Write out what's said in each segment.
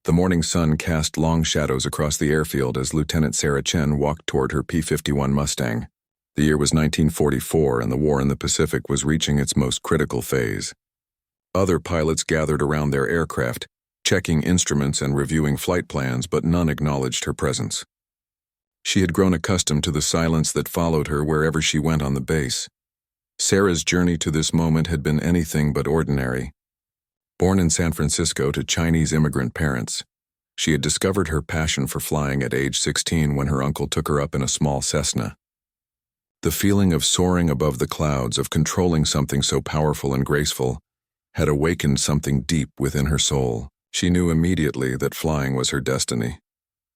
The morning sun cast long shadows across the airfield as Lieutenant Sarah Chen walked toward her P-51 Mustang. The year was 1944, and the war in the Pacific was reaching its most critical phase. Other pilots gathered around their aircraft, checking instruments and reviewing flight plans, but none acknowledged her presence. She had grown accustomed to the silence that followed her wherever she went on the base. Sarah's journey to this moment had been anything but ordinary. Born in San Francisco to Chinese immigrant parents, she had discovered her passion for flying at age 16 when her uncle took her up in a small Cessna. The feeling of soaring above the clouds, of controlling something so powerful and graceful, had awakened something deep within her soul. She knew immediately that flying was her destiny.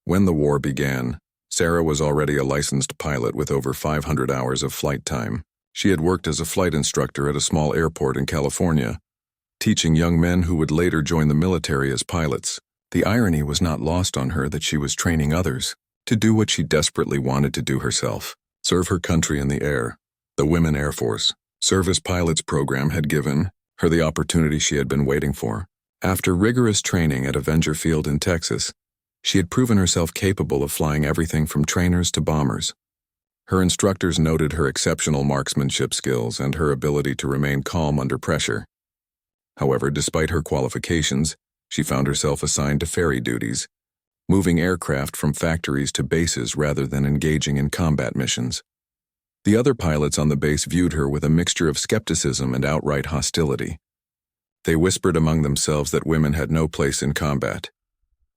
When the war began, Sarah was already a licensed pilot with over 500 hours of flight time. She had worked as a flight instructor at a small airport in California, teaching young men who would later join the military as pilots. The irony was not lost on her that she was training others to do what she desperately wanted to do herself: serve her country in the air. The Women Air Force Service Pilots program had given her the opportunity she had been waiting for. After rigorous training at Avenger Field in Texas, she had proven herself capable of flying everything from trainers to bombers. Her instructors noted her exceptional marksmanship skills and her ability to remain calm under pressure. However, despite her qualifications, she found herself assigned to ferry duties, moving aircraft from factories to bases rather than engaging in combat missions. The other pilots on the base viewed her with a mixture of skepticism and outright hostility. They whispered among themselves that women had no place in combat,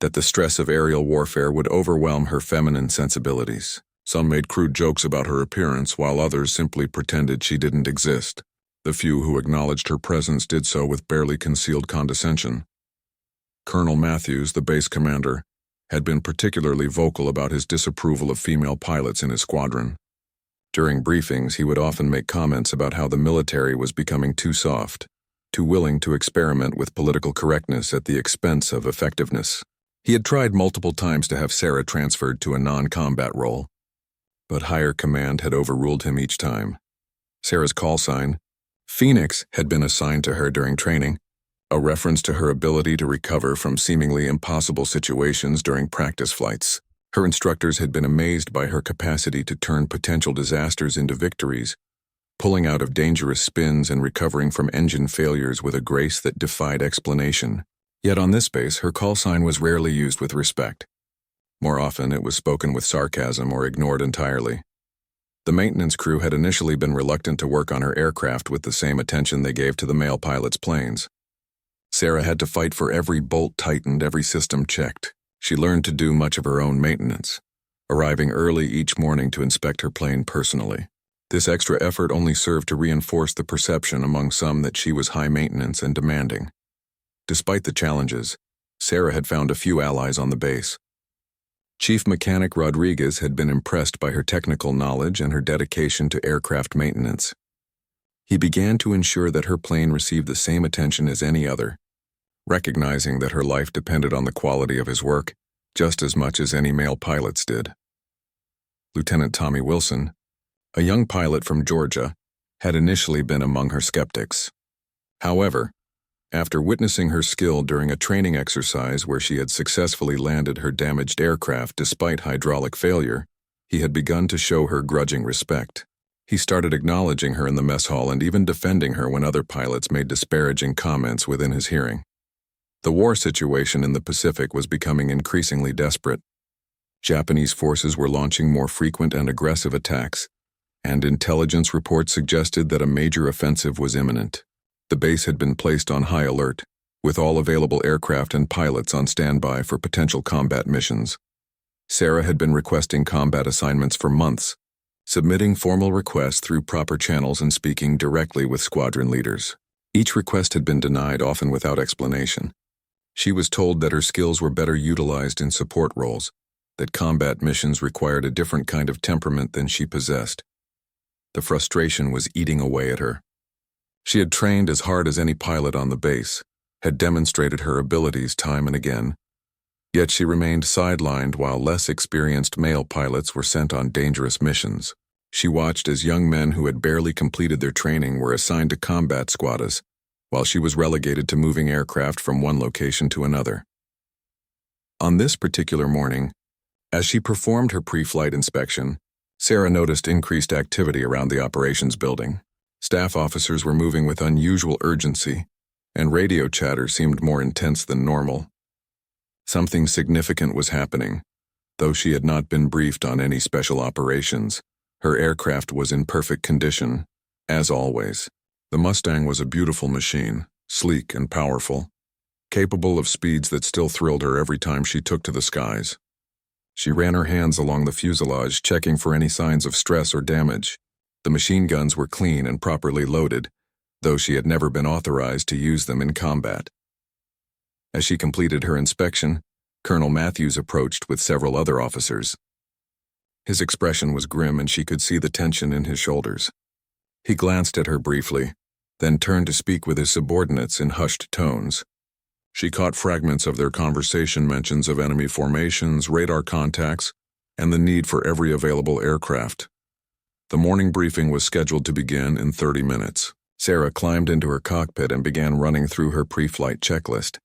that the stress of aerial warfare would overwhelm her feminine sensibilities. Some made crude jokes about her appearance, while others simply pretended she didn't exist. The few who acknowledged her presence did so with barely concealed condescension. Colonel Matthews, the base commander, had been particularly vocal about his disapproval of female pilots in his squadron. During briefings, he would often make comments about how the military was becoming too soft, too willing to experiment with political correctness at the expense of effectiveness. He had tried multiple times to have Sarah transferred to a non-combat role, but higher command had overruled him each time. Sarah's call sign, Phoenix, had been assigned to her during training, a reference to her ability to recover from seemingly impossible situations during practice flights. Her instructors had been amazed by her capacity to turn potential disasters into victories, pulling out of dangerous spins and recovering from engine failures with a grace that defied explanation. Yet on this base, her call sign was rarely used with respect. More often, it was spoken with sarcasm or ignored entirely. The maintenance crew had initially been reluctant to work on her aircraft with the same attention they gave to the male pilots' planes. Sarah had to fight for every bolt tightened, every system checked. She learned to do much of her own maintenance, arriving early each morning to inspect her plane personally. This extra effort only served to reinforce the perception among some that she was high maintenance and demanding. Despite the challenges, Sarah had found a few allies on the base. Chief Mechanic Rodriguez had been impressed by her technical knowledge and her dedication to aircraft maintenance. He began to ensure that her plane received the same attention as any other, recognizing that her life depended on the quality of his work just as much as any male pilots did. Lieutenant Tommy Wilson, a young pilot from Georgia, had initially been among her skeptics. However, after witnessing her skill during a training exercise where she had successfully landed her damaged aircraft despite hydraulic failure, he had begun to show her grudging respect. He started acknowledging her in the mess hall and even defending her when other pilots made disparaging comments within his hearing. The war situation in the Pacific was becoming increasingly desperate. Japanese forces were launching more frequent and aggressive attacks, and intelligence reports suggested that a major offensive was imminent. The base had been placed on high alert, with all available aircraft and pilots on standby for potential combat missions. Sarah had been requesting combat assignments for months, submitting formal requests through proper channels and speaking directly with squadron leaders. Each request had been denied, often without explanation. She was told that her skills were better utilized in support roles, that combat missions required a different kind of temperament than she possessed. The frustration was eating away at her. She had trained as hard as any pilot on the base, had demonstrated her abilities time and again, yet she remained sidelined while less experienced male pilots were sent on dangerous missions. She watched as young men who had barely completed their training were assigned to combat squadras, while she was relegated to moving aircraft from one location to another. On this particular morning, as she performed her pre-flight inspection, Sarah noticed increased activity around the operations building. Staff officers were moving with unusual urgency, and radio chatter seemed more intense than normal. Something significant was happening. Though she had not been briefed on any special operations, her aircraft was in perfect condition, as always. The Mustang was a beautiful machine, sleek and powerful, capable of speeds that still thrilled her every time she took to the skies. She ran her hands along the fuselage, checking for any signs of stress or damage. The machine guns were clean and properly loaded, though she had never been authorized to use them in combat. As she completed her inspection, Colonel Matthews approached with several other officers. His expression was grim and she could see the tension in his shoulders. He glanced at her briefly, then turned to speak with his subordinates in hushed tones. She caught fragments of their conversation, mentions of enemy formations, radar contacts, and the need for every available aircraft. The morning briefing was scheduled to begin in 30 minutes. Sarah climbed into her cockpit and began running through her pre-flight checklist,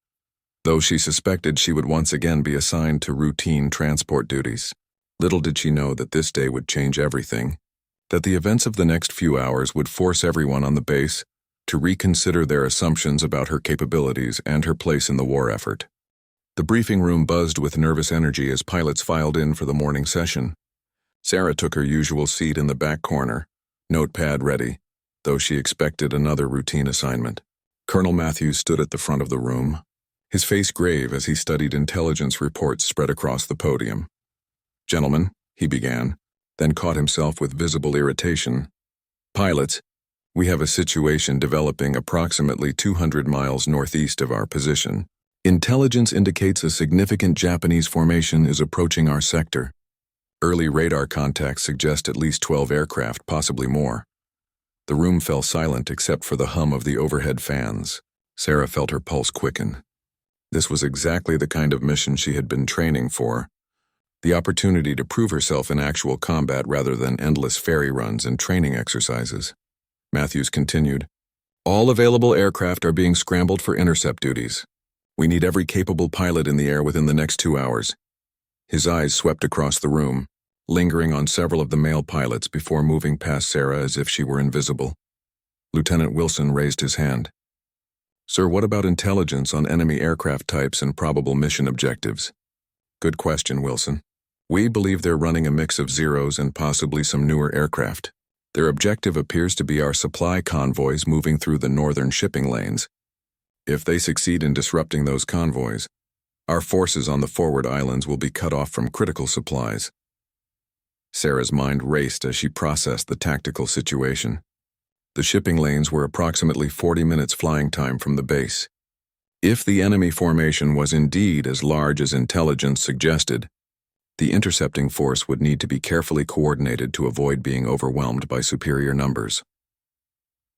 though she suspected she would once again be assigned to routine transport duties. Little did she know that this day would change everything, that the events of the next few hours would force everyone on the base to reconsider their assumptions about her capabilities and her place in the war effort. The briefing room buzzed with nervous energy as pilots filed in for the morning session. Sarah took her usual seat in the back corner, notepad ready, though she expected another routine assignment. Colonel Matthews stood at the front of the room, his face grave as he studied intelligence reports spread across the podium. "Gentlemen," he began, then caught himself with visible irritation. "Pilots, we have a situation developing approximately 200 miles northeast of our position. Intelligence indicates a significant Japanese formation is approaching our sector. Early radar contacts suggest at least 12 aircraft, possibly more." The room fell silent except for the hum of the overhead fans. Sarah felt her pulse quicken. This was exactly the kind of mission she had been training for. The opportunity to prove herself in actual combat rather than endless ferry runs and training exercises. Matthews continued, "All available aircraft are being scrambled for intercept duties. We need every capable pilot in the air within the next 2 hours." His eyes swept across the room, lingering on several of the male pilots before moving past Sarah as if she were invisible. Lieutenant Wilson raised his hand. "Sir, what about intelligence on enemy aircraft types and probable mission objectives?" "Good question, Wilson. We believe they're running a mix of Zeros and possibly some newer aircraft. Their objective appears to be our supply convoys moving through the northern shipping lanes. If they succeed in disrupting those convoys, our forces on the forward islands will be cut off from critical supplies." Sarah's mind raced as she processed the tactical situation. The shipping lanes were approximately 40 minutes flying time from the base. If the enemy formation was indeed as large as intelligence suggested, the intercepting force would need to be carefully coordinated to avoid being overwhelmed by superior numbers.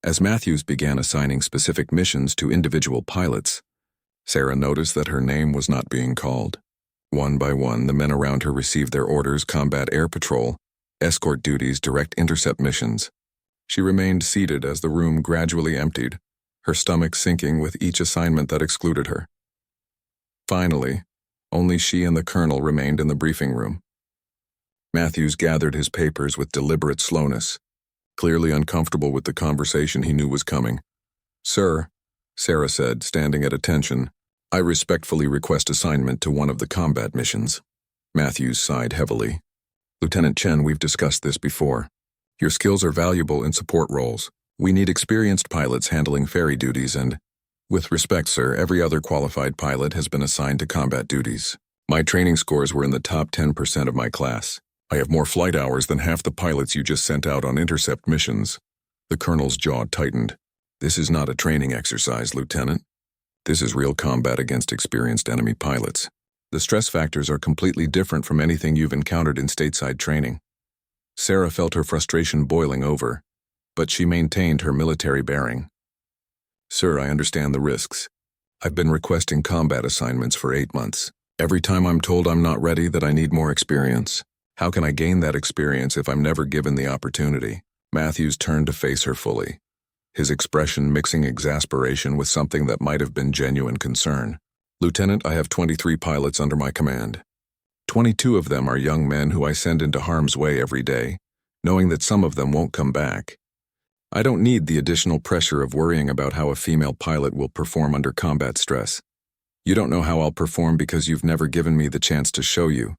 As Matthews began assigning specific missions to individual pilots, Sarah noticed that her name was not being called. One by one, the men around her received their orders: combat air patrol, escort duties, direct intercept missions. She remained seated as the room gradually emptied, her stomach sinking with each assignment that excluded her. Finally, only she and the colonel remained in the briefing room. Matthews gathered his papers with deliberate slowness, clearly uncomfortable with the conversation he knew was coming. "Sir," Sarah said, standing at attention, "I respectfully request assignment to one of the combat missions." Matthews sighed heavily. "Lieutenant Chen, we've discussed this before. Your skills are valuable in support roles. We need experienced pilots handling ferry duties and, with respect, sir, every other qualified pilot has been assigned to combat duties. My training scores were in the top 10% of my class. I have more flight hours than half the pilots you just sent out on intercept missions." The colonel's jaw tightened. "This is not a training exercise, Lieutenant. This is real combat against experienced enemy pilots. The stress factors are completely different from anything you've encountered in stateside training." Sarah felt her frustration boiling over, but she maintained her military bearing. "Sir, I understand the risks. I've been requesting combat assignments for 8 months. Every time I'm told I'm not ready, that I need more experience. How can I gain that experience if I'm never given the opportunity?" Matthews turned to face her fully, his expression mixing exasperation with something that might have been genuine concern. Lieutenant, I have 23 pilots under my command. 22 of them are young men who I send into harm's way every day, knowing that some of them won't come back. I don't need the additional pressure of worrying about how a female pilot will perform under combat stress. You don't know how I'll perform because you've never given me the chance to show you,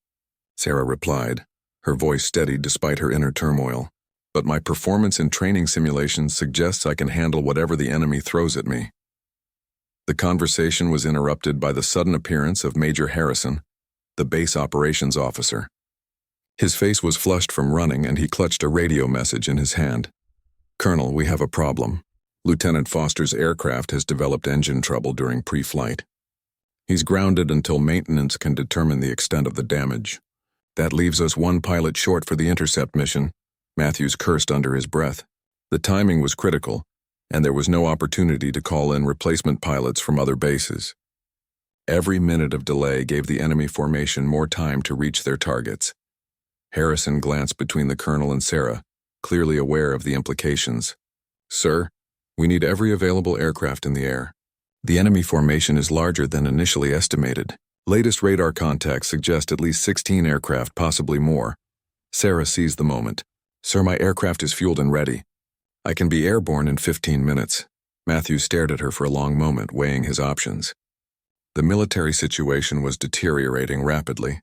Sarah replied, her voice steady despite her inner turmoil. But my performance in training simulations suggests I can handle whatever the enemy throws at me. The conversation was interrupted by the sudden appearance of Major Harrison, the base operations officer. His face was flushed from running and he clutched a radio message in his hand. Colonel, we have a problem. Lieutenant Foster's aircraft has developed engine trouble during pre-flight. He's grounded until maintenance can determine the extent of the damage. That leaves us one pilot short for the intercept mission. Matthews cursed under his breath. The timing was critical, and there was no opportunity to call in replacement pilots from other bases. Every minute of delay gave the enemy formation more time to reach their targets. Harrison glanced between the colonel and Sarah, clearly aware of the implications. Sir, we need every available aircraft in the air. The enemy formation is larger than initially estimated. Latest radar contacts suggest at least 16 aircraft, possibly more. Sarah seized the moment. Sir, my aircraft is fueled and ready. I can be airborne in 15 minutes. Matthews stared at her for a long moment, weighing his options. The military situation was deteriorating rapidly,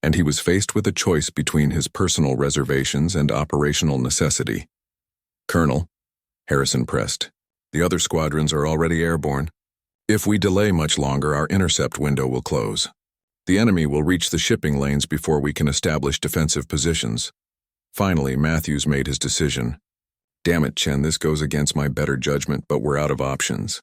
and he was faced with a choice between his personal reservations and operational necessity. Colonel, Harrison pressed, the other squadrons are already airborne. If we delay much longer, our intercept window will close. The enemy will reach the shipping lanes before we can establish defensive positions. Finally, Matthews made his decision. Damn it, Chen, this goes against my better judgment, but we're out of options.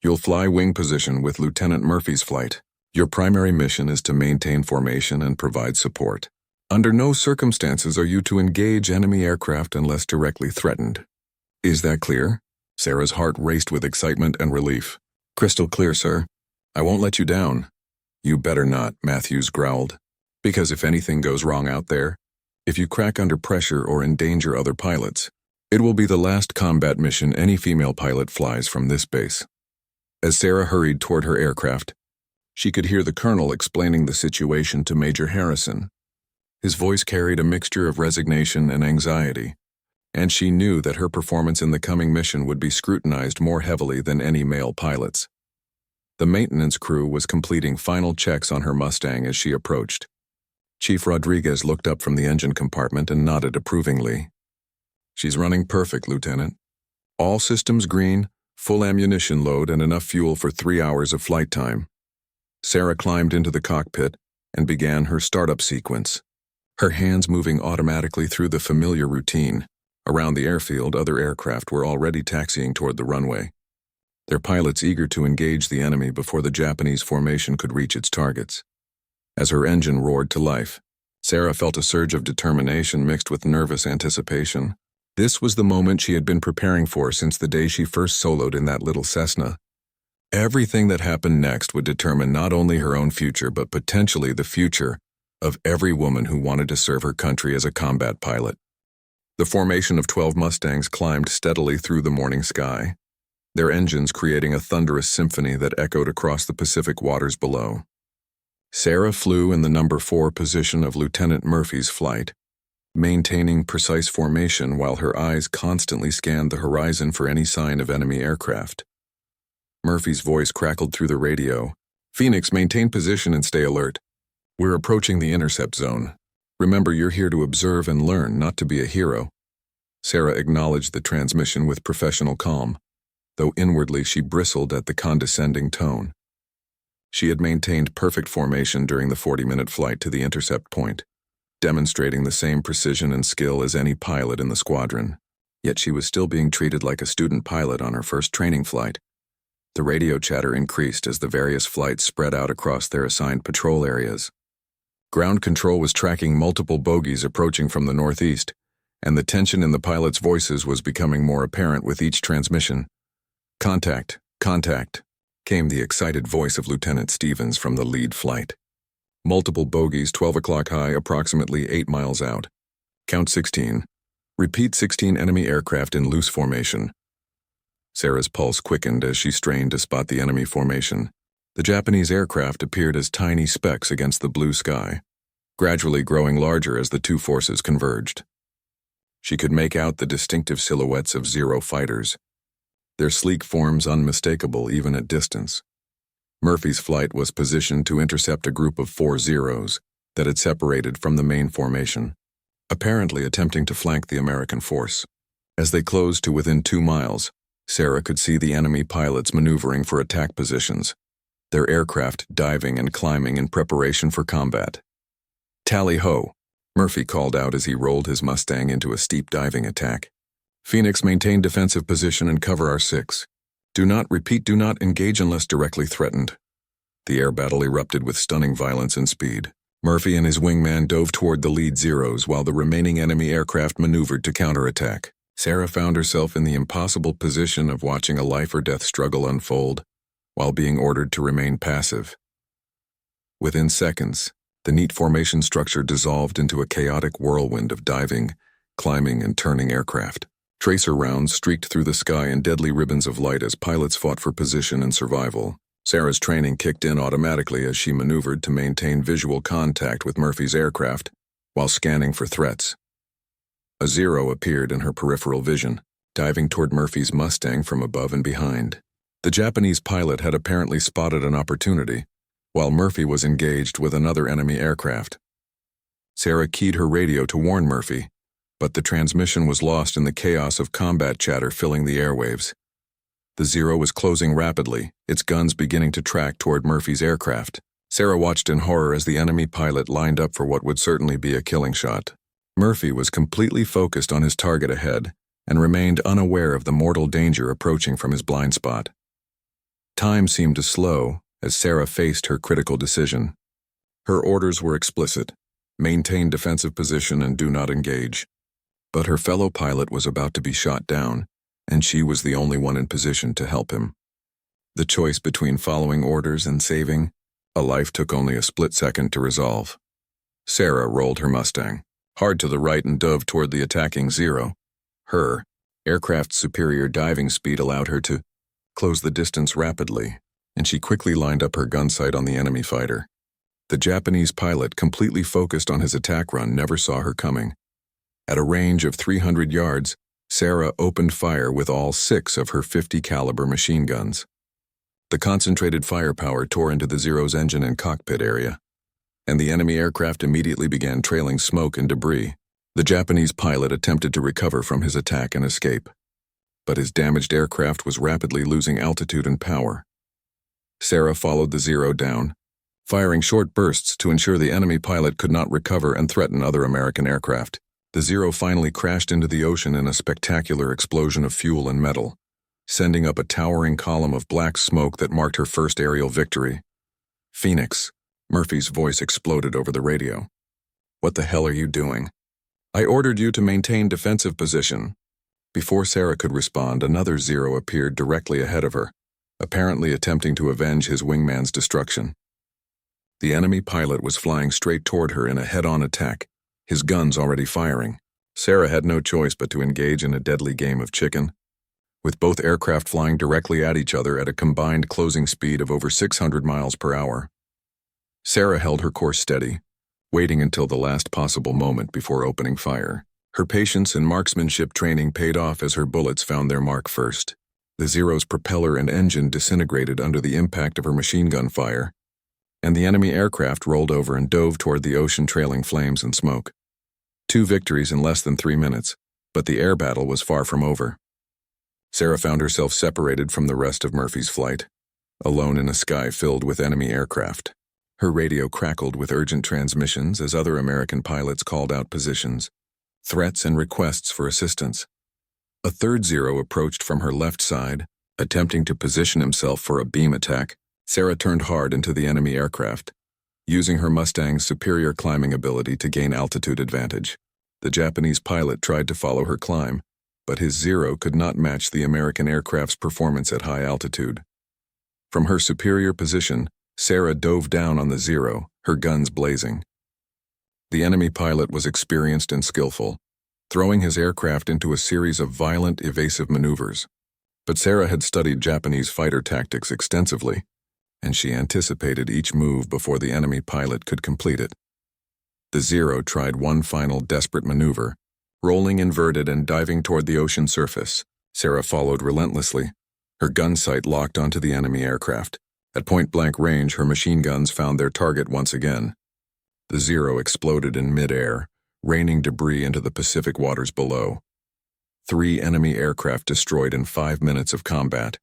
You'll fly wing position with Lieutenant Murphy's flight. Your primary mission is to maintain formation and provide support. Under no circumstances are you to engage enemy aircraft unless directly threatened. Is that clear? Sarah's heart raced with excitement and relief. Crystal clear, sir. I won't let you down. You better not, Matthews growled. Because if anything goes wrong out there, if you crack under pressure or endanger other pilots, it will be the last combat mission any female pilot flies from this base. As Sarah hurried toward her aircraft, she could hear the colonel explaining the situation to Major Harrison. His voice carried a mixture of resignation and anxiety, and she knew that her performance in the coming mission would be scrutinized more heavily than any male pilot's. The maintenance crew was completing final checks on her Mustang as she approached. Chief Rodriguez looked up from the engine compartment and nodded approvingly. She's running perfect, Lieutenant. All systems green, full ammunition load, and enough fuel for 3 hours of flight time. Sarah climbed into the cockpit and began her startup sequence, her hands moving automatically through the familiar routine. Around the airfield, other aircraft were already taxiing toward the runway, their pilots eager to engage the enemy before the Japanese formation could reach its targets. As her engine roared to life, Sarah felt a surge of determination mixed with nervous anticipation. This was the moment she had been preparing for since the day she first soloed in that little Cessna. Everything that happened next would determine not only her own future but potentially the future of every woman who wanted to serve her country as a combat pilot. The formation of 12 Mustangs climbed steadily through the morning sky, their engines creating a thunderous symphony that echoed across the Pacific waters below. Sarah flew in the number 4 position of Lieutenant Murphy's flight, maintaining precise formation while her eyes constantly scanned the horizon for any sign of enemy aircraft. Murphy's voice crackled through the radio. Phoenix, maintain position and stay alert. We're approaching the intercept zone. Remember, you're here to observe and learn, not to be a hero. Sarah acknowledged the transmission with professional calm, though inwardly she bristled at the condescending tone. She had maintained perfect formation during the 40-minute flight to the intercept point, demonstrating the same precision and skill as any pilot in the squadron. Yet she was still being treated like a student pilot on her first training flight. The radio chatter increased as the various flights spread out across their assigned patrol areas. Ground control was tracking multiple bogies approaching from the northeast, and the tension in the pilots' voices was becoming more apparent with each transmission. Contact, contact, came the excited voice of Lieutenant Stevens from the lead flight. Multiple bogies 12 o'clock high, approximately 8 miles out. Count 16. Repeat 16 enemy aircraft in loose formation. Sarah's pulse quickened as she strained to spot the enemy formation. The Japanese aircraft appeared as tiny specks against the blue sky, gradually growing larger as the two forces converged. She could make out the distinctive silhouettes of Zero fighters, their sleek forms unmistakable even at distance. Murphy's flight was positioned to intercept a group of 4 Zeros that had separated from the main formation, apparently attempting to flank the American force. As they closed to within 2 miles, Sarah could see the enemy pilots maneuvering for attack positions, their aircraft diving and climbing in preparation for combat. "Tally-ho," Murphy called out as he rolled his Mustang into a steep diving attack. "Phoenix, maintain defensive position and cover our 6. Do not engage unless directly threatened." The air battle erupted with stunning violence and speed. Murphy and his wingman dove toward the lead Zeros while the remaining enemy aircraft maneuvered to counterattack. Sarah found herself in the impossible position of watching a life-or-death struggle unfold while being ordered to remain passive. Within seconds, the neat formation structure dissolved into a chaotic whirlwind of diving, climbing, and turning aircraft. Tracer rounds streaked through the sky in deadly ribbons of light as pilots fought for position and survival. Sarah's training kicked in automatically as she maneuvered to maintain visual contact with Murphy's aircraft while scanning for threats. A Zero appeared in her peripheral vision, diving toward Murphy's Mustang from above and behind. The Japanese pilot had apparently spotted an opportunity, while Murphy was engaged with another enemy aircraft. Sarah keyed her radio to warn Murphy, but the transmission was lost in the chaos of combat chatter filling the airwaves. The Zero was closing rapidly, its guns beginning to track toward Murphy's aircraft. Sarah watched in horror as the enemy pilot lined up for what would certainly be a killing shot. Murphy was completely focused on his target ahead and remained unaware of the mortal danger approaching from his blind spot. Time seemed to slow as Sarah faced her critical decision. Her orders were explicit: maintain defensive position and do not engage. But her fellow pilot was about to be shot down, and she was the only one in position to help him. The choice between following orders and saving a life took only a split second to resolve. Sarah rolled her Mustang hard to the right and dove toward the attacking Zero. Her aircraft's superior diving speed allowed her to close the distance rapidly, and she quickly lined up her gun sight on the enemy fighter. The Japanese pilot, completely focused on his attack run, never saw her coming. At a range of 300 yards, Sarah opened fire with all 6 of her 50 caliber machine guns. The concentrated firepower tore into the Zero's engine and cockpit area, and the enemy aircraft immediately began trailing smoke and debris. The Japanese pilot attempted to recover from his attack and escape, but his damaged aircraft was rapidly losing altitude and power. Sarah followed the Zero down, firing short bursts to ensure the enemy pilot could not recover and threaten other American aircraft. The Zero finally crashed into the ocean in a spectacular explosion of fuel and metal, sending up a towering column of black smoke that marked her first aerial victory. "Phoenix," Murphy's voice exploded over the radio. "What the hell are you doing?" "I ordered you to maintain defensive position." Before Sarah could respond, another Zero appeared directly ahead of her, apparently attempting to avenge his wingman's destruction. The enemy pilot was flying straight toward her in a head-on attack, his guns already firing. Sarah had no choice but to engage in a deadly game of chicken, with both aircraft flying directly at each other at a combined closing speed of over 600 miles per hour. Sarah held her course steady, waiting until the last possible moment before opening fire. Her patience and marksmanship training paid off as her bullets found their mark first. The Zero's propeller and engine disintegrated under the impact of her machine gun fire, and the enemy aircraft rolled over and dove toward the ocean, trailing flames and smoke. 2 victories in less than 3 minutes, but the air battle was far from over. Sarah found herself separated from the rest of Murphy's flight, alone in a sky filled with enemy aircraft. Her radio crackled with urgent transmissions as other American pilots called out positions, threats, and requests for assistance. A third Zero approached from her left side, attempting to position himself for a beam attack. Sarah turned hard into the enemy aircraft, using her Mustang's superior climbing ability to gain altitude advantage. The Japanese pilot tried to follow her climb, but his Zero could not match the American aircraft's performance at high altitude. From her superior position, Sarah dove down on the Zero, her guns blazing. The enemy pilot was experienced and skillful, throwing his aircraft into a series of violent, evasive maneuvers. But Sarah had studied Japanese fighter tactics extensively, and she anticipated each move before the enemy pilot could complete it. The Zero tried one final desperate maneuver, rolling inverted and diving toward the ocean surface. Sarah followed relentlessly, her gun sight locked onto the enemy aircraft. At point-blank range, her machine guns found their target once again. The Zero exploded in mid-air, raining debris into the Pacific waters below. 3 enemy aircraft destroyed in 5 minutes of combat.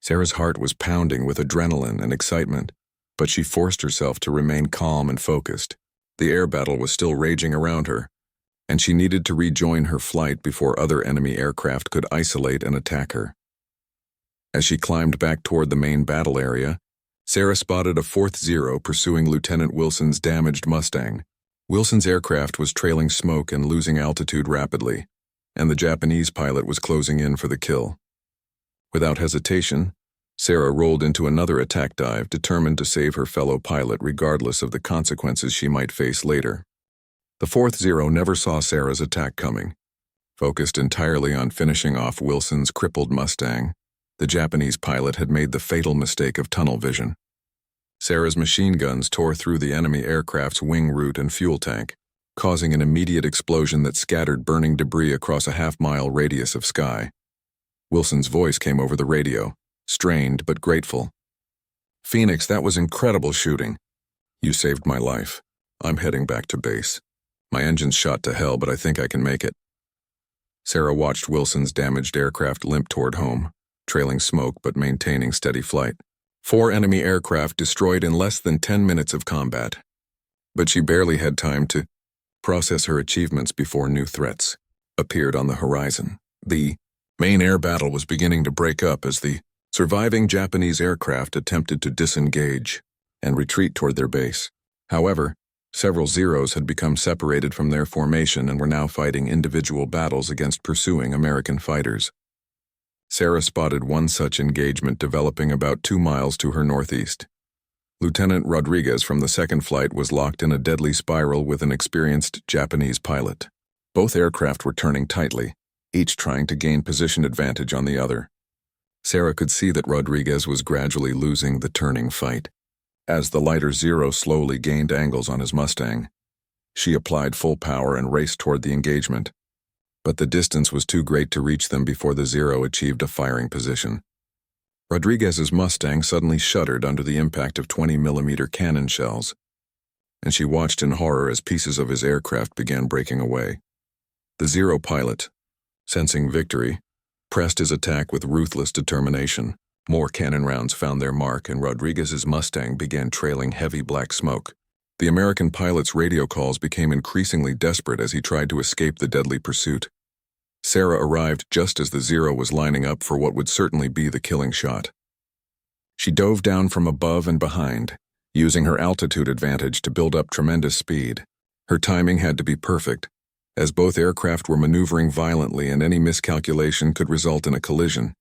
Sarah's heart was pounding with adrenaline and excitement, but she forced herself to remain calm and focused. The air battle was still raging around her, and she needed to rejoin her flight before other enemy aircraft could isolate and attack her. As she climbed back toward the main battle area, Sarah spotted a 4th Zero pursuing Lieutenant Wilson's damaged Mustang. Wilson's aircraft was trailing smoke and losing altitude rapidly, and the Japanese pilot was closing in for the kill. Without hesitation, Sarah rolled into another attack dive, determined to save her fellow pilot regardless of the consequences she might face later. The 4th Zero never saw Sarah's attack coming. Focused entirely on finishing off Wilson's crippled Mustang, the Japanese pilot had made the fatal mistake of tunnel vision. Sarah's machine guns tore through the enemy aircraft's wing root and fuel tank, causing an immediate explosion that scattered burning debris across a half-mile radius of sky. Wilson's voice came over the radio, strained but grateful. "Phoenix, that was incredible shooting. You saved my life. I'm heading back to base. My engine's shot to hell, but I think I can make it." Sarah watched Wilson's damaged aircraft limp toward home, trailing smoke but maintaining steady flight. 4 enemy aircraft destroyed in less than 10 minutes of combat. But she barely had time to process her achievements before new threats appeared on the horizon. The main air battle was beginning to break up as the surviving Japanese aircraft attempted to disengage and retreat toward their base. However, several Zeros had become separated from their formation and were now fighting individual battles against pursuing American fighters. Sarah spotted one such engagement developing about 2 miles to her northeast. Lieutenant Rodriguez from the 2nd flight was locked in a deadly spiral with an experienced Japanese pilot. Both aircraft were turning tightly, each trying to gain position advantage on the other. Sarah could see that Rodriguez was gradually losing the turning fight. As the lighter Zero slowly gained angles on his Mustang, she applied full power and raced toward the engagement. But the distance was too great to reach them before the Zero achieved a firing position. Rodriguez's Mustang suddenly shuddered under the impact of 20mm cannon shells, and she watched in horror as pieces of his aircraft began breaking away. The Zero pilot, sensing victory, pressed his attack with ruthless determination. More cannon rounds found their mark, and Rodriguez's Mustang began trailing heavy black smoke. The American pilot's radio calls became increasingly desperate as he tried to escape the deadly pursuit. Sarah arrived just as the Zero was lining up for what would certainly be the killing shot. She dove down from above and behind, using her altitude advantage to build up tremendous speed. Her timing had to be perfect, as both aircraft were maneuvering violently and any miscalculation could result in a collision.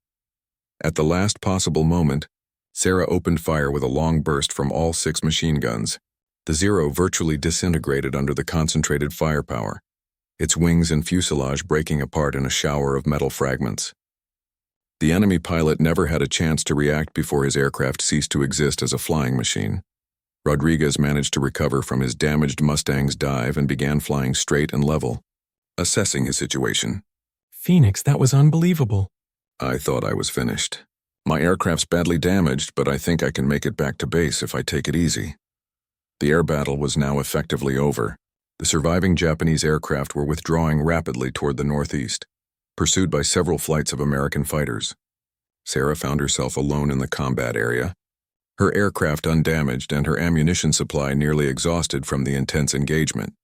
At the last possible moment, Sarah opened fire with a long burst from all 6 machine guns. The Zero virtually disintegrated under the concentrated firepower, its wings and fuselage breaking apart in a shower of metal fragments. The enemy pilot never had a chance to react before his aircraft ceased to exist as a flying machine. Rodriguez managed to recover from his damaged Mustang's dive and began flying straight and level, assessing his situation. "Phoenix, that was unbelievable." "I thought I was finished. My aircraft's badly damaged, but I think I can make it back to base if I take it easy." The air battle was now effectively over. The surviving Japanese aircraft were withdrawing rapidly toward the northeast, pursued by several flights of American fighters. Sarah found herself alone in the combat area, her aircraft undamaged and her ammunition supply nearly exhausted from the intense engagement.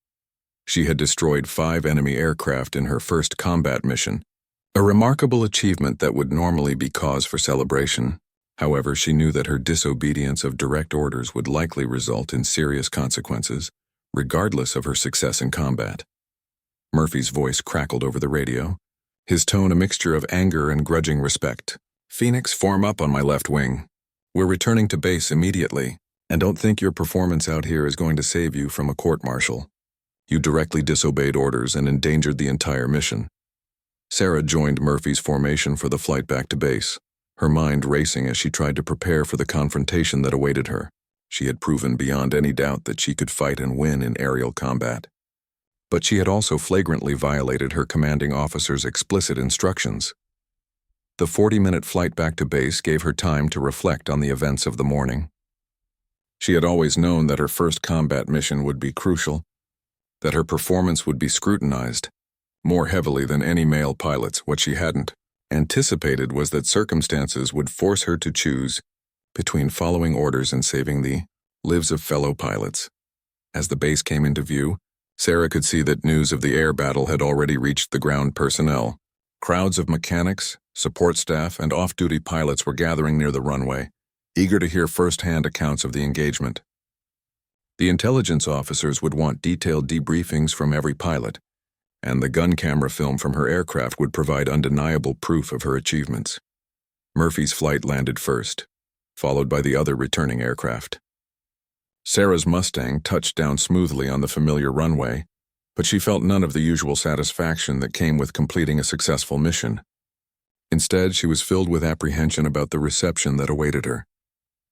She had destroyed 5 enemy aircraft in her first combat mission, a remarkable achievement that would normally be cause for celebration. However, she knew that her disobedience of direct orders would likely result in serious consequences, regardless of her success in combat. Murphy's voice crackled over the radio, his tone a mixture of anger and grudging respect. "Phoenix, form up on my left wing. We're returning to base immediately, and don't think your performance out here is going to save you from a court-martial. You directly disobeyed orders and endangered the entire mission." Sarah joined Murphy's formation for the flight back to base, her mind racing as she tried to prepare for the confrontation that awaited her. She had proven beyond any doubt that she could fight and win in aerial combat. But she had also flagrantly violated her commanding officer's explicit instructions. The 40-minute flight back to base gave her time to reflect on the events of the morning. She had always known that her first combat mission would be crucial, that her performance would be scrutinized more heavily than any male pilot's. What she hadn't anticipated was that circumstances would force her to choose between following orders and saving the lives of fellow pilots. As the base came into view, Sarah could see that news of the air battle had already reached the ground personnel. Crowds of mechanics, support staff, and off-duty pilots were gathering near the runway, eager to hear first-hand accounts of the engagement. The intelligence officers would want detailed debriefings from every pilot, and the gun camera film from her aircraft would provide undeniable proof of her achievements. Murphy's flight landed first, followed by the other returning aircraft. Sarah's Mustang touched down smoothly on the familiar runway, but she felt none of the usual satisfaction that came with completing a successful mission. Instead, she was filled with apprehension about the reception that awaited her.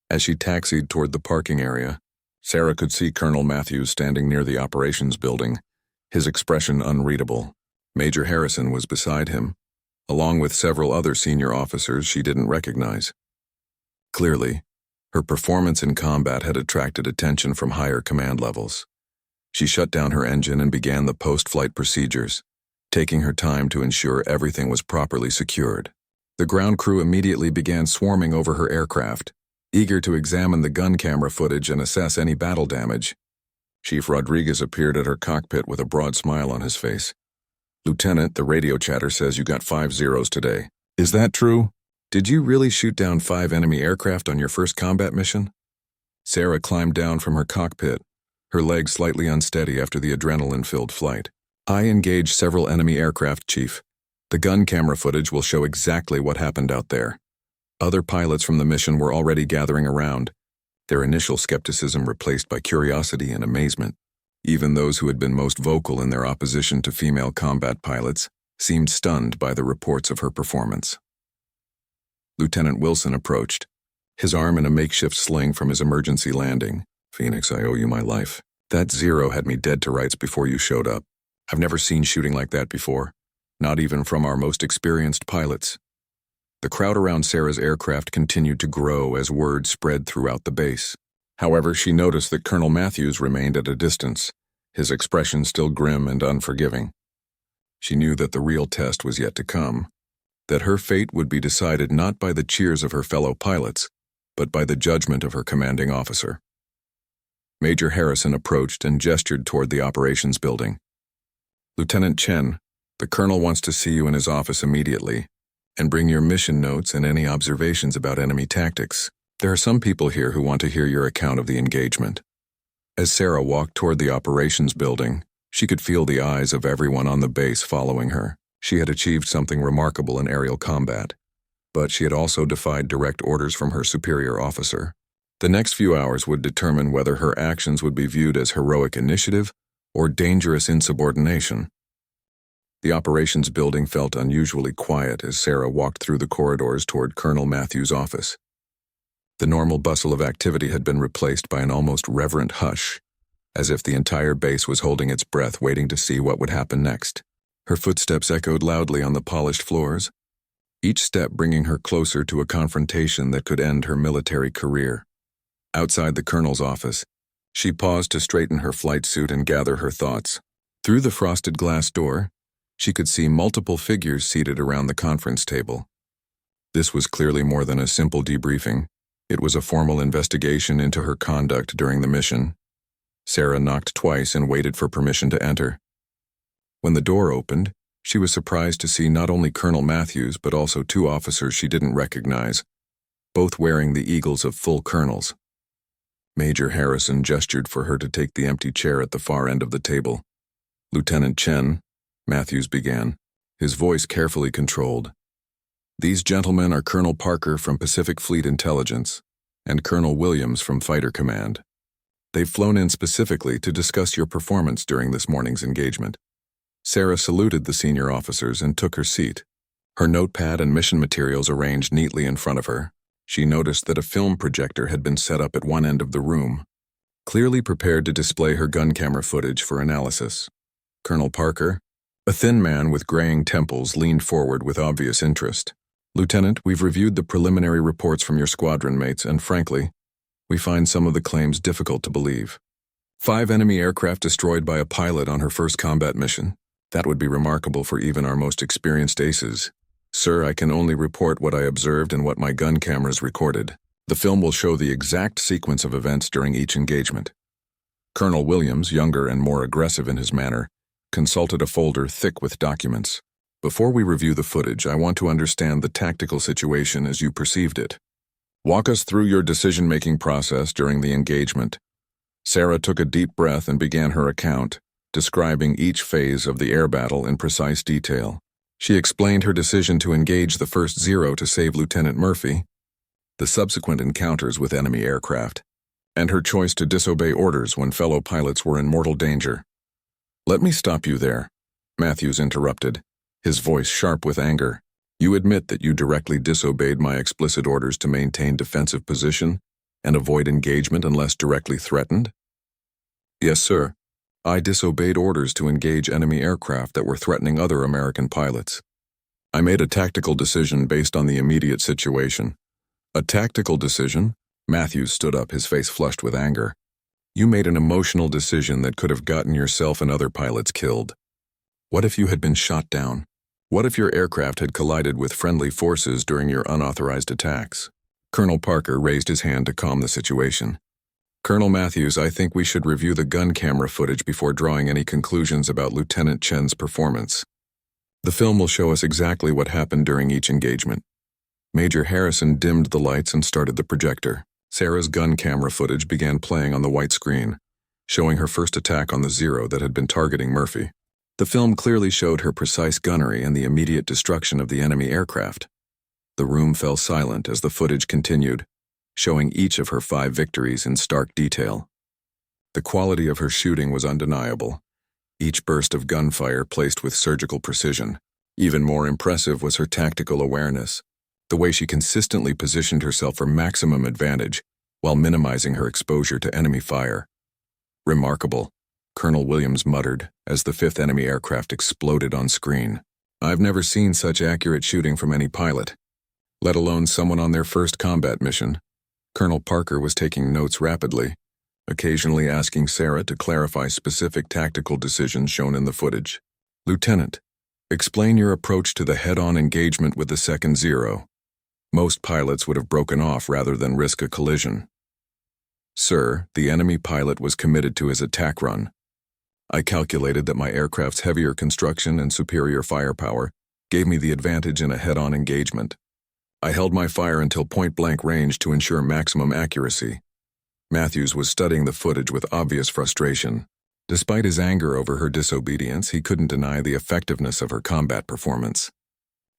As she taxied toward the parking area, Sarah could see Colonel Matthews standing near the operations building, his expression unreadable. Major Harrison was beside him, along with several other senior officers she didn't recognize. Clearly, her performance in combat had attracted attention from higher command levels. She shut down her engine and began the post-flight procedures, taking her time to ensure everything was properly secured. The ground crew immediately began swarming over her aircraft, eager to examine the gun camera footage and assess any battle damage. Chief Rodriguez appeared at her cockpit with a broad smile on his face. "Lieutenant, the radio chatter says you got 5 zeros today. Is that true? Did you really shoot down 5 enemy aircraft on your first combat mission?" Sarah climbed down from her cockpit, her legs slightly unsteady after the adrenaline-filled flight. "I engaged several enemy aircraft, Chief. The gun camera footage will show exactly what happened out there." Other pilots from the mission were already gathering around, their initial skepticism replaced by curiosity and amazement. Even those who had been most vocal in their opposition to female combat pilots seemed stunned by the reports of her performance. Lieutenant Wilson approached, his arm in a makeshift sling from his emergency landing. "Phoenix, I owe you my life. That 0 had me dead to rights before you showed up. I've never seen shooting like that before, not even from our most experienced pilots." The crowd around Sarah's aircraft continued to grow as word spread throughout the base. However, she noticed that Colonel Matthews remained at a distance, his expression still grim and unforgiving. She knew that the real test was yet to come, that her fate would be decided not by the cheers of her fellow pilots, but by the judgment of her commanding officer. Major Harrison approached and gestured toward the operations building. "Lieutenant Chen, the colonel wants to see you in his office immediately, and bring your mission notes and any observations about enemy tactics. There are some people here who want to hear your account of the engagement." As Sarah walked toward the operations building, she could feel the eyes of everyone on the base following her. She had achieved something remarkable in aerial combat, but she had also defied direct orders from her superior officer. The next few hours would determine whether her actions would be viewed as heroic initiative or dangerous insubordination. The operations building felt unusually quiet as Sarah walked through the corridors toward Colonel Matthews' office. The normal bustle of activity had been replaced by an almost reverent hush, as if the entire base was holding its breath waiting to see what would happen next. Her footsteps echoed loudly on the polished floors, each step bringing her closer to a confrontation that could end her military career. Outside the colonel's office, she paused to straighten her flight suit and gather her thoughts. Through the frosted glass door, she could see multiple figures seated around the conference table. This was clearly more than a simple debriefing. It was a formal investigation into her conduct during the mission. Sarah knocked twice and waited for permission to enter. When the door opened, she was surprised to see not only Colonel Matthews but also 2 officers she didn't recognize, both wearing the eagles of full colonels. Major Harrison gestured for her to take the empty chair at the far end of the table. "Lieutenant Chen," Matthews began, his voice carefully controlled. "These gentlemen are Colonel Parker from Pacific Fleet Intelligence and Colonel Williams from Fighter Command. They've flown in specifically to discuss your performance during this morning's engagement." Sarah saluted the senior officers and took her seat, Her notepad and mission materials arranged neatly in front of her. She noticed that a film projector had been set up at one end of the room, clearly prepared to display her gun camera footage for analysis. Colonel Parker, a thin man with graying temples, leaned forward with obvious interest. "Lieutenant, we've reviewed the preliminary reports from your squadron mates, and frankly, we find some of the claims difficult to believe. 5 enemy aircraft destroyed by a pilot on her first combat mission. That would be remarkable for even our most experienced aces. Sir, I can only report what I observed and what my gun cameras recorded. The film will show the exact sequence of events during each engagement." Colonel Williams, younger and more aggressive in his manner, consulted a folder thick with documents. "Before we review the footage, I want to understand the tactical situation as you perceived it. Walk us through your decision-making process during the engagement." Sarah took a deep breath and began her account, describing each phase of the air battle in precise detail. She explained her decision to engage the first Zero to save Lieutenant Murphy, the subsequent encounters with enemy aircraft, and her choice to disobey orders when fellow pilots were in mortal danger. "Let me stop you there," Matthews interrupted, his voice sharp with anger. "You admit that you directly disobeyed my explicit orders to maintain defensive position and avoid engagement unless directly threatened?" "Yes, sir. I disobeyed orders to engage enemy aircraft that were threatening other American pilots. I made a tactical decision based on the immediate situation." "A tactical decision?" Matthews stood up, his face flushed with anger. "You made an emotional decision that could have gotten yourself and other pilots killed. What if you had been shot down? What if your aircraft had collided with friendly forces during your unauthorized attacks?" Colonel Parker raised his hand to calm the situation. "Colonel Matthews, I think we should review the gun camera footage before drawing any conclusions about Lieutenant Chen's performance. The film will show us exactly what happened during each engagement." Major Harrison dimmed the lights and started the projector. Sarah's gun camera footage began playing on the white screen, showing her first attack on the Zero that had been targeting Murphy. The film clearly showed her precise gunnery and the immediate destruction of the enemy aircraft. The room fell silent as the footage continued, showing each of her 5 victories in stark detail. The quality of her shooting was undeniable, each burst of gunfire placed with surgical precision. Even more impressive was her tactical awareness, the way she consistently positioned herself for maximum advantage while minimizing her exposure to enemy fire. "Remarkable," Colonel Williams muttered as the 5th enemy aircraft exploded on screen. "I've never seen such accurate shooting from any pilot, let alone someone on their first combat mission." Colonel Parker was taking notes rapidly, occasionally asking Sarah to clarify specific tactical decisions shown in the footage. "Lieutenant, explain your approach to the head-on engagement with the second Zero. Most pilots would have broken off rather than risk a collision." "Sir, the enemy pilot was committed to his attack run. I calculated that my aircraft's heavier construction and superior firepower gave me the advantage in a head-on engagement. I held my fire until point-blank range to ensure maximum accuracy." Matthews was studying the footage with obvious frustration. Despite his anger over her disobedience, he couldn't deny the effectiveness of her combat performance.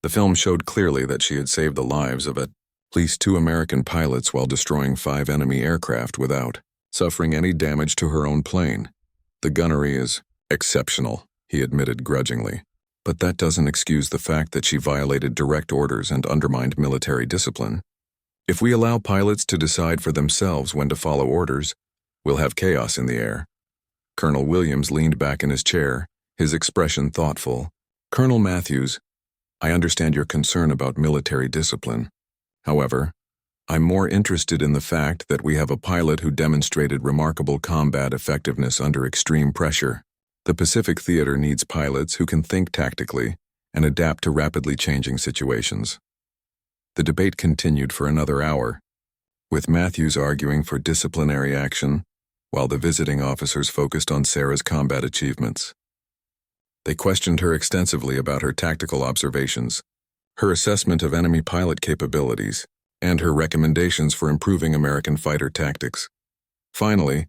The film showed clearly that she had saved the lives of at least 2 American pilots while destroying 5 enemy aircraft without suffering any damage to her own plane. "The gunnery is exceptional," he admitted grudgingly. "But that doesn't excuse the fact that she violated direct orders and undermined military discipline. If we allow pilots to decide for themselves when to follow orders, we'll have chaos in the air." Colonel Williams leaned back in his chair, his expression thoughtful. "Colonel Matthews, I understand your concern about military discipline. However, I'm more interested in the fact that we have a pilot who demonstrated remarkable combat effectiveness under extreme pressure. The Pacific Theater needs pilots who can think tactically and adapt to rapidly changing situations." The debate continued for another hour, with Matthews arguing for disciplinary action while the visiting officers focused on Sarah's combat achievements. They questioned her extensively about her tactical observations, her assessment of enemy pilot capabilities, and her recommendations for improving American fighter tactics. Finally,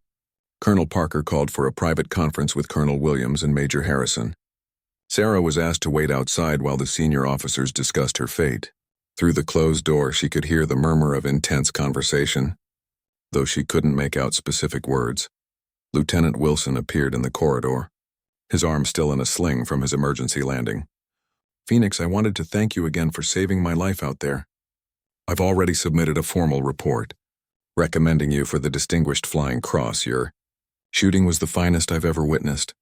Colonel Parker called for a private conference with Colonel Williams and Major Harrison. Sarah was asked to wait outside while the senior officers discussed her fate. Through the closed door, she could hear the murmur of intense conversation, though she couldn't make out specific words. Lieutenant Wilson appeared in the corridor, his arm still in a sling from his emergency landing. Phoenix, I wanted to thank you again for saving my life out there. I've already submitted a formal report, recommending you for the Distinguished Flying Cross. Your shooting was the finest I've ever witnessed.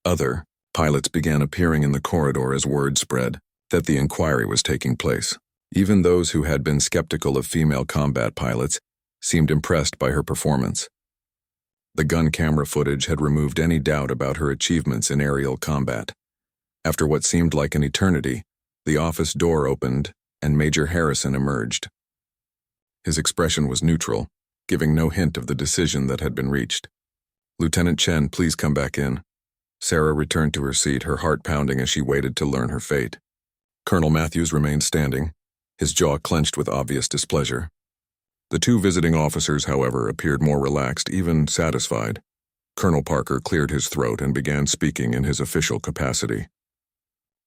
Other pilots began appearing in the corridor as word spread that the inquiry was taking place. Even those who had been skeptical of female combat pilots seemed impressed by her performance. The gun camera footage had removed any doubt about her achievements in aerial combat. After what seemed like an eternity, the office door opened and Major Harrison emerged. His expression was neutral, giving no hint of the decision that had been reached. "Lieutenant Chen, please come back in." Sarah returned to her seat, her heart pounding as she waited to learn her fate. Colonel Matthews remained standing, his jaw clenched with obvious displeasure. The two visiting officers, however, appeared more relaxed, even satisfied. Colonel Parker cleared his throat and began speaking in his official capacity.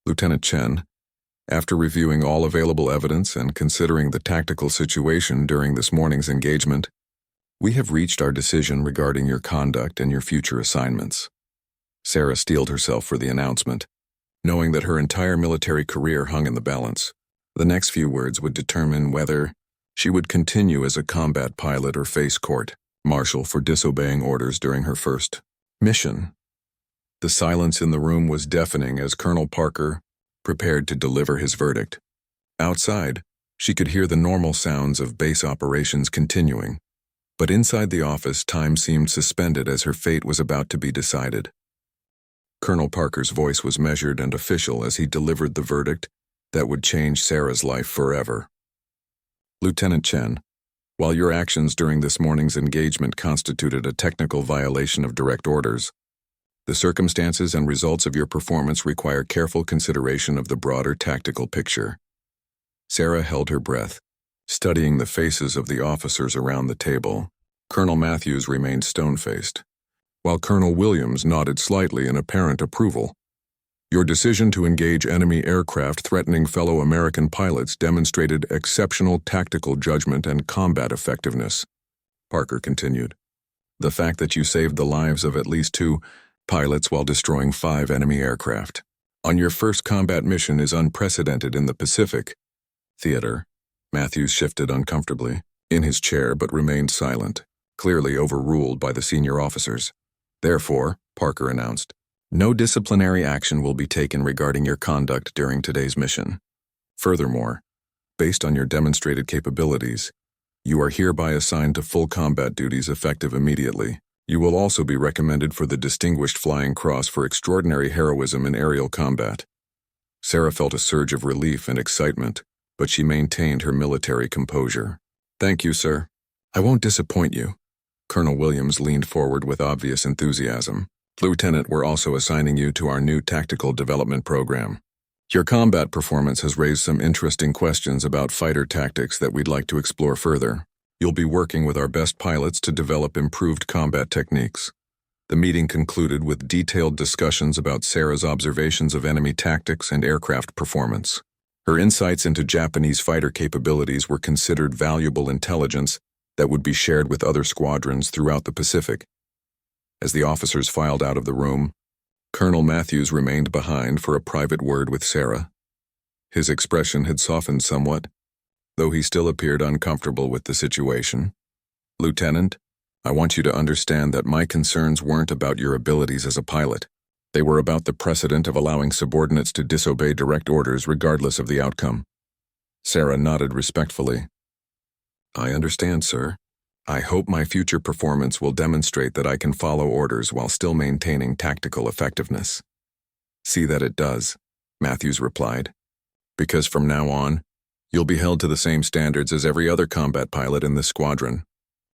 "Lieutenant Chen, after reviewing all available evidence and considering the tactical situation during this morning's engagement, we have reached our decision regarding your conduct and your future assignments." Sarah steeled herself for the announcement, knowing that her entire military career hung in the balance. The next few words would determine whether she would continue as a combat pilot or face court-martial for disobeying orders during her first mission. The silence in the room was deafening as Colonel Parker prepared to deliver his verdict. Outside, she could hear the normal sounds of base operations continuing, but inside the office, time seemed suspended as her fate was about to be decided. Colonel Parker's voice was measured and official as he delivered the verdict that would change Sarah's life forever. "Lieutenant Chen, while your actions during this morning's engagement constituted a technical violation of direct orders, the circumstances and results of your performance require careful consideration of the broader tactical picture." Sarah held her breath, studying the faces of the officers around the table. Colonel Matthews remained stone-faced, while Colonel Williams nodded slightly in apparent approval. "Your decision to engage enemy aircraft threatening fellow American pilots demonstrated exceptional tactical judgment and combat effectiveness," Parker continued. "The fact that you saved the lives of at least 2 pilots while destroying 5 enemy aircraft on your first combat mission is unprecedented in the Pacific theater." Matthews shifted uncomfortably in his chair but remained silent, clearly overruled by the senior officers. "Therefore," Parker announced, "no disciplinary action will be taken regarding your conduct during today's mission. Furthermore, based on your demonstrated capabilities, you are hereby assigned to full combat duties effective immediately. You will also be recommended for the Distinguished Flying Cross for extraordinary heroism in aerial combat." Sarah felt a surge of relief and excitement, but she maintained her military composure. "Thank you, sir. I won't disappoint you." Colonel Williams leaned forward with obvious enthusiasm. "Lieutenant, we're also assigning you to our new tactical development program. Your combat performance has raised some interesting questions about fighter tactics that we'd like to explore further. You'll be working with our best pilots to develop improved combat techniques." The meeting concluded with detailed discussions about Sarah's observations of enemy tactics and aircraft performance. Her insights into Japanese fighter capabilities were considered valuable intelligence that would be shared with other squadrons throughout the Pacific. As the officers filed out of the room, Colonel Matthews remained behind for a private word with Sarah. His expression had softened somewhat, though he still appeared uncomfortable with the situation. "Lieutenant, I want you to understand that my concerns weren't about your abilities as a pilot. They were about the precedent of allowing subordinates to disobey direct orders regardless of the outcome." Sarah nodded respectfully. "I understand, sir. I hope my future performance will demonstrate that I can follow orders while still maintaining tactical effectiveness." "See that it does," Matthews replied. "Because from now on, you'll be held to the same standards as every other combat pilot in this squadron.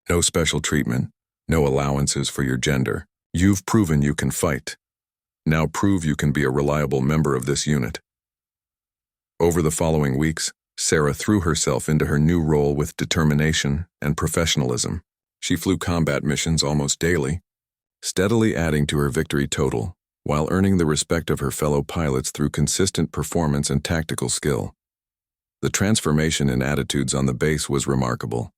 No special treatment, no allowances for your gender. You've proven you can fight. Now prove you can be a reliable member of this unit." Over the following weeks, Sarah threw herself into her new role with determination and professionalism. She flew combat missions almost daily, steadily adding to her victory total, while earning the respect of her fellow pilots through consistent performance and tactical skill. The transformation in attitudes on the base was remarkable.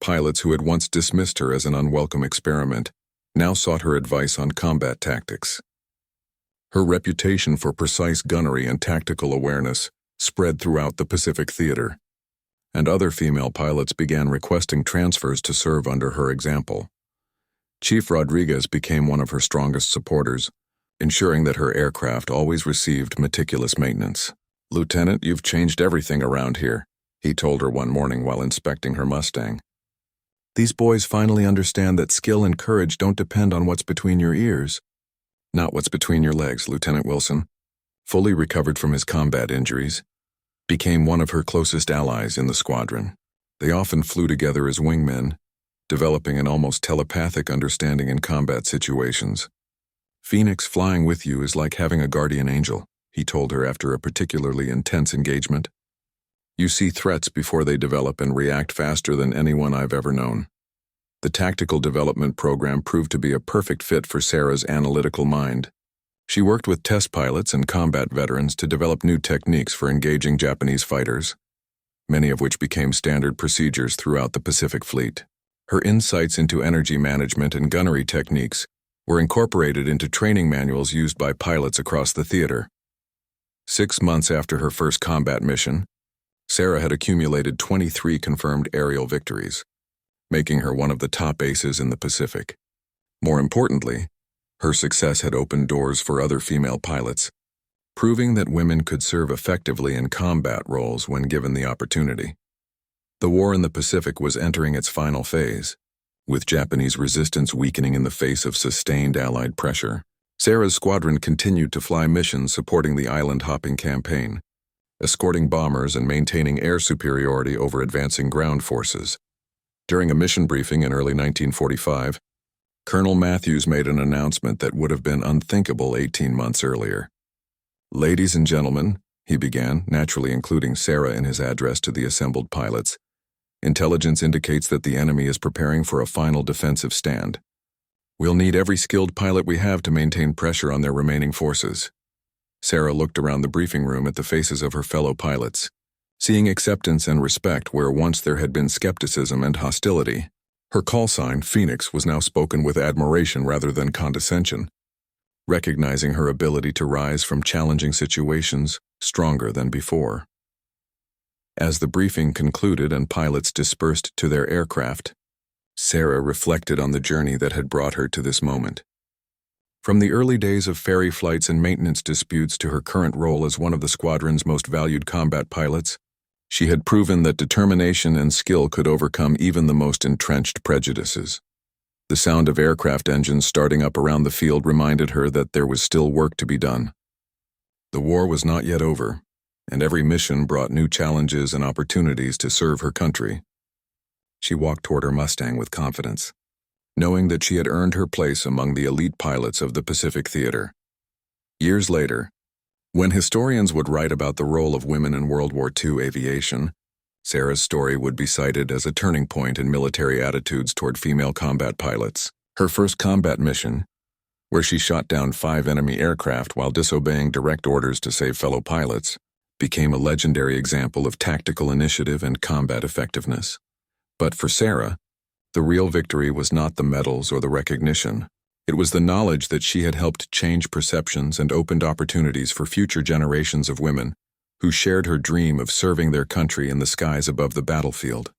Pilots who had once dismissed her as an unwelcome experiment now sought her advice on combat tactics. Her reputation for precise gunnery and tactical awareness spread throughout the Pacific Theater, and other female pilots began requesting transfers to serve under her example. Chief Rodriguez became one of her strongest supporters, ensuring that her aircraft always received meticulous maintenance. "Lieutenant, you've changed everything around here," he told her one morning while inspecting her Mustang. "These boys finally understand that skill and courage don't depend on what's between your ears." "Not what's between your legs," Lieutenant Wilson, fully recovered from his combat injuries, became one of her closest allies in the squadron. They often flew together as wingmen, developing an almost telepathic understanding in combat situations. "Phoenix, flying with you is like having a guardian angel," he told her after a particularly intense engagement. "You see threats before they develop and react faster than anyone I've ever known." The tactical development program proved to be a perfect fit for Sarah's analytical mind. She worked with test pilots and combat veterans to develop new techniques for engaging Japanese fighters, many of which became standard procedures throughout the Pacific Fleet. Her insights into energy management and gunnery techniques were incorporated into training manuals used by pilots across the theater. 6 months after her first combat mission, Sarah had accumulated 23 confirmed aerial victories, making her one of the top aces in the Pacific. More importantly, her success had opened doors for other female pilots, proving that women could serve effectively in combat roles when given the opportunity. The war in the Pacific was entering its final phase, with Japanese resistance weakening in the face of sustained Allied pressure. Sarah's squadron continued to fly missions supporting the island-hopping campaign, escorting bombers and maintaining air superiority over advancing ground forces. During a mission briefing in early 1945, Colonel Matthews made an announcement that would have been unthinkable 18 months earlier. "Ladies and gentlemen," he began, naturally including Sarah in his address to the assembled pilots, "intelligence indicates that the enemy is preparing for a final defensive stand. We'll need every skilled pilot we have to maintain pressure on their remaining forces." Sarah looked around the briefing room at the faces of her fellow pilots, seeing acceptance and respect where once there had been skepticism and hostility. Her call sign, Phoenix, was now spoken with admiration rather than condescension, recognizing her ability to rise from challenging situations stronger than before. As the briefing concluded and pilots dispersed to their aircraft, Sarah reflected on the journey that had brought her to this moment. From the early days of ferry flights and maintenance disputes to her current role as one of the squadron's most valued combat pilots, she had proven that determination and skill could overcome even the most entrenched prejudices. The sound of aircraft engines starting up around the field reminded her that there was still work to be done. The war was not yet over, and every mission brought new challenges and opportunities to serve her country. She walked toward her Mustang with confidence, knowing that she had earned her place among the elite pilots of the Pacific Theater. Years later, when historians would write about the role of women in World War II aviation, Sarah's story would be cited as a turning point in military attitudes toward female combat pilots. Her first combat mission, where she shot down 5 enemy aircraft while disobeying direct orders to save fellow pilots, became a legendary example of tactical initiative and combat effectiveness. But for Sarah, the real victory was not the medals or the recognition. It was the knowledge that she had helped change perceptions and opened opportunities for future generations of women who shared her dream of serving their country in the skies above the battlefield.